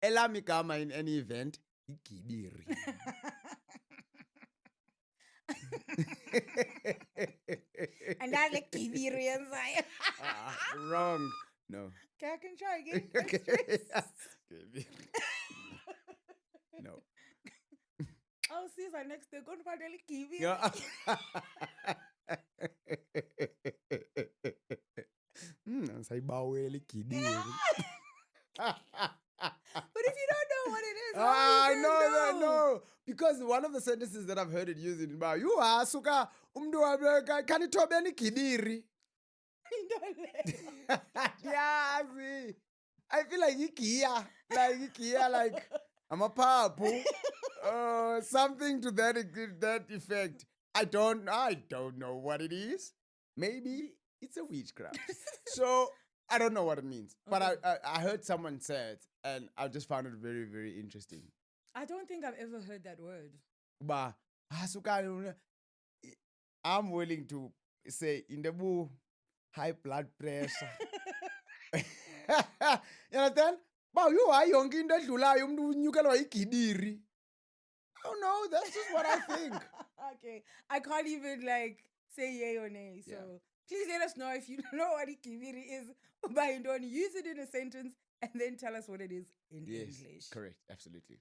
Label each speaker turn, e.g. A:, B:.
A: elami igama in any event, igibiri.
B: And that's like Kibirian side.
A: Wrong. No.
B: Okay, I can try again.
A: Gibiri. No.
B: Oh, Caesar, next day, go to find Kibiri.
A: Yeah. Sayibawela igibiri.
B: But if you don't know what it is,
A: I know. No. Because one of the sentences that I've heard it used in Bao, you are suka umdu wa can it be igibiri? Yeah, see. I feel like ikia, like I'm a papu. Something to that effect. I don't know what it is. Maybe it's a witchcraft. So I don't know what it means.
B: Okay.
A: But I heard someone say it, and I just found it very, very interesting.
B: I don't think I've ever heard that word.
A: But I'm willing to say in the boo, high blood pressure. You understand? Wow, you are young in the July, you can igidiri. Oh no, that's just what I think.
B: Okay. I can't even like say yay or nay. So please let us know if you know what ikibiri is by Indoni. Use it in a sentence and then tell us what it is in English.
A: Correct, absolutely.